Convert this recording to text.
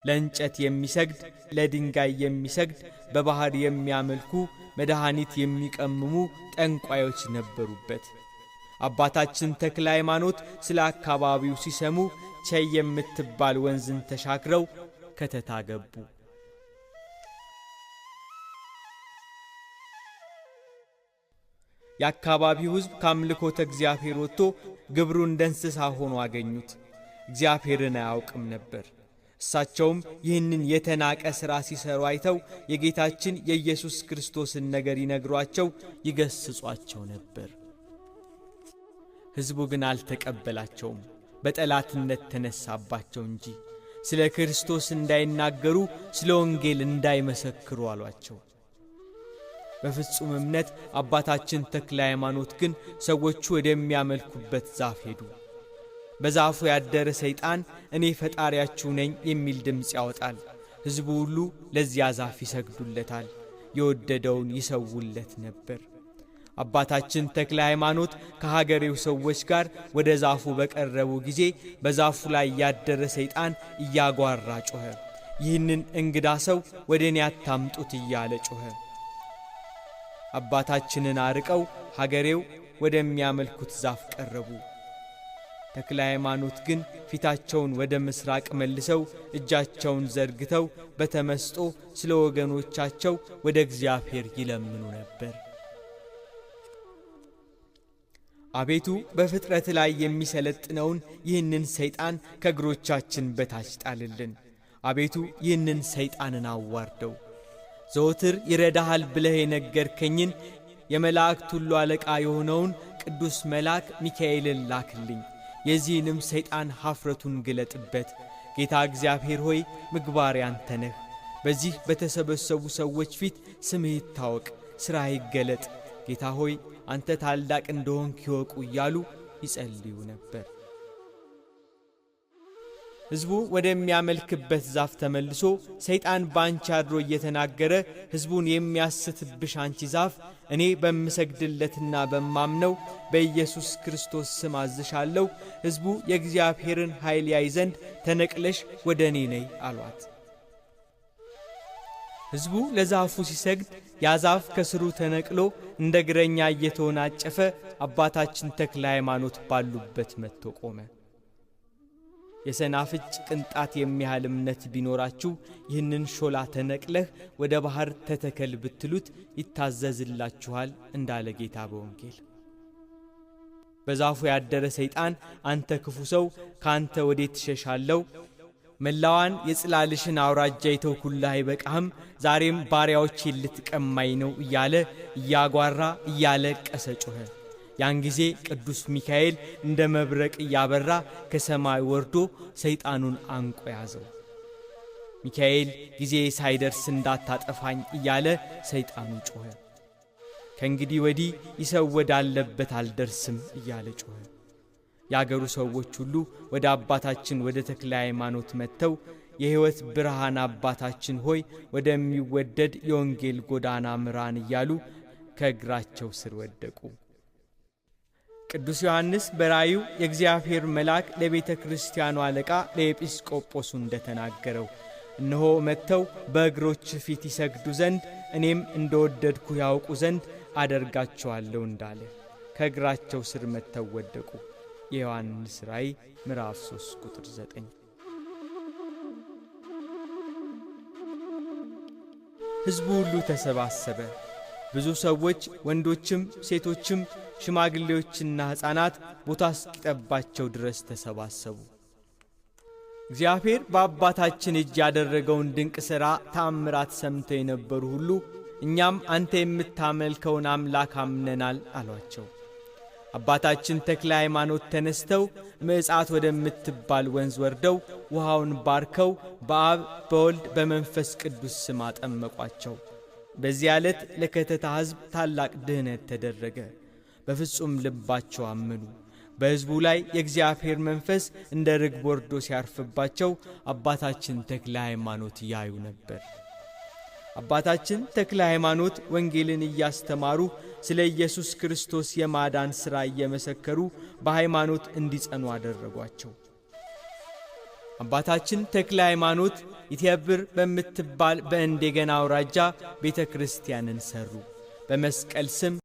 ለእንጨት የሚሰግድ ለድንጋይ የሚሰግድ በባህር የሚያመልኩ መድኃኒት የሚቀምሙ ጠንቋዮች ነበሩበት። አባታችን ተክለ ሃይማኖት ስለ አካባቢው ሲሰሙ ቸይ የምትባል ወንዝን ተሻግረው ከተታ ገቡ። የአካባቢው ሕዝብ ከአምልኮተ እግዚአብሔር ወጥቶ ግብሩ እንደ እንስሳ ሆኖ አገኙት። እግዚአብሔርን አያውቅም ነበር። እሳቸውም ይህንን የተናቀ ሥራ ሲሰሩ አይተው የጌታችን የኢየሱስ ክርስቶስን ነገር ይነግሯቸው ይገስጿቸው ነበር። ሕዝቡ ግን አልተቀበላቸውም፣ በጠላትነት ተነሳባቸው እንጂ ስለ ክርስቶስ እንዳይናገሩ ስለ ወንጌል እንዳይመሰክሩ አሏቸው። በፍጹም እምነት አባታችን ተክለ ሃይማኖት ግን ሰዎቹ ወደሚያመልኩበት ዛፍ ሄዱ። በዛፉ ያደረ ሰይጣን እኔ ፈጣሪያችሁ ነኝ የሚል ድምፅ ያወጣል። ሕዝቡ ሁሉ ለዚያ ዛፍ ይሰግዱለታል፣ የወደደውን ይሰውለት ነበር። አባታችን ተክለ ሃይማኖት ከሀገሬው ሰዎች ጋር ወደ ዛፉ በቀረቡ ጊዜ በዛፉ ላይ ያደረ ሰይጣን እያጓራ ጮኸ። ይህንን እንግዳ ሰው ወደ እኔ አታምጡት እያለ ጮኸ። አባታችንን አርቀው ሀገሬው ወደሚያመልኩት ዛፍ ቀረቡ። ተክለ ሃይማኖት ግን ፊታቸውን ወደ ምስራቅ መልሰው እጃቸውን ዘርግተው በተመስጦ ስለ ወገኖቻቸው ወደ እግዚአብሔር ይለምኑ ነበር። አቤቱ በፍጥረት ላይ የሚሰለጥነውን ይህንን ሰይጣን ከእግሮቻችን በታች ጣልልን። አቤቱ ይህንን ሰይጣንን አዋርደው። ዘወትር ይረዳሃል ብለህ የነገርከኝን የመላእክት ሁሉ አለቃ የሆነውን ቅዱስ መልአክ ሚካኤልን ላክልኝ። የዚህንም ሰይጣን ኀፍረቱን ግለጥበት። ጌታ እግዚአብሔር ሆይ ምግባር ያንተ ነህ። በዚህ በተሰበሰቡ ሰዎች ፊት ስምህ ይታወቅ፣ ሥራህ ይገለጥ። ጌታ ሆይ አንተ ታላቅ እንደሆንክ ይወቁ እያሉ ይጸልዩ ነበር። ሕዝቡ ወደሚያመልክበት ዛፍ ተመልሶ ሰይጣን ባንቺ አድሮ እየተናገረ ሕዝቡን የሚያስትብሽ አንቺ ዛፍ እኔ በምሰግድለትና በማምነው በኢየሱስ ክርስቶስ ስም አዝሻለሁ፣ ሕዝቡ የእግዚአብሔርን ኃይል ያይ ዘንድ ተነቅለሽ ወደ እኔ ነይ አሏት። ሕዝቡ ለዛፉ ሲሰግድ ያ ዛፍ ከስሩ ተነቅሎ እንደ እግረኛ እየተወናጨፈ አባታችን ተክለ ሃይማኖት ባሉበት መጥቶ ቆመ። የሰናፍጭ ቅንጣት የሚያህል እምነት ቢኖራችሁ ይህንን ሾላ ተነቅለህ ወደ ባህር ተተከል ብትሉት ይታዘዝላችኋል እንዳለ ጌታ በወንጌል። በዛፉ ያደረ ሰይጣን አንተ ክፉ ሰው ካንተ ወዴት ትሸሻለሁ? መላዋን የጽላልሽን አውራጃ የተውኩልህ አይበቃህም? ዛሬም ባሪያዎቼን ልትቀማኝ ነው እያለ እያጓራ እያለቀሰ ጮኸ። ያን ጊዜ ቅዱስ ሚካኤል እንደ መብረቅ እያበራ ከሰማይ ወርዶ ሰይጣኑን አንቆ ያዘው። ሚካኤል ጊዜ ሳይደርስ እንዳታጠፋኝ እያለ ሰይጣኑ ጮኸ። ከእንግዲህ ወዲህ ይሰው ወዳለበት አልደርስም እያለ ጮኸ። የአገሩ ሰዎች ሁሉ ወደ አባታችን ወደ ተክለ ሃይማኖት መጥተው የሕይወት ብርሃን አባታችን ሆይ ወደሚወደድ የወንጌል ጎዳና ምራን እያሉ ከእግራቸው ስር ወደቁ። ቅዱስ ዮሐንስ በራዩ የእግዚአብሔር መልአክ ለቤተ ክርስቲያኑ አለቃ ለኤጲስቆጶሱ እንደተናገረው እነሆ መጥተው በእግሮች ፊት ይሰግዱ ዘንድ እኔም እንደወደድኩ ያውቁ ዘንድ አደርጋቸዋለሁ እንዳለ ከእግራቸው ስር መጥተው ወደቁ። የዮሐንስ ራእይ ምዕራፍ 3 ቁጥር 9። ሕዝቡ ሁሉ ተሰባሰበ። ብዙ ሰዎች ወንዶችም ሴቶችም ሽማግሌዎችና ሕፃናት ቦታ እስኪጠባቸው ድረስ ተሰባሰቡ። እግዚአብሔር በአባታችን እጅ ያደረገውን ድንቅ ሥራ ተአምራት ሰምተው የነበሩ ሁሉ እኛም አንተ የምታመልከውን አምላክ አምነናል አሏቸው። አባታችን ተክለ ሃይማኖት ተነስተው ምዕጻት ወደምትባል ወንዝ ወርደው ውሃውን ባርከው በአብ በወልድ በመንፈስ ቅዱስ ስም አጠመቋቸው። በዚያ ዕለት ለከተታ ሕዝብ ታላቅ ድኅነት ተደረገ። በፍጹም ልባቸው አመኑ። በሕዝቡ ላይ የእግዚአብሔር መንፈስ እንደ ርግብ ወርዶ ሲያርፍባቸው አባታችን ተክለ ሃይማኖት ያዩ ነበር። አባታችን ተክለ ሃይማኖት ወንጌልን እያስተማሩ ስለ ኢየሱስ ክርስቶስ የማዳን ሥራ እየመሰከሩ በሃይማኖት እንዲጸኑ አደረጓቸው። አባታችን ተክለ ሃይማኖት ኢትየብር በምትባል በእንደገና አውራጃ ቤተ ክርስቲያንን ሰሩ። በመስቀል ስም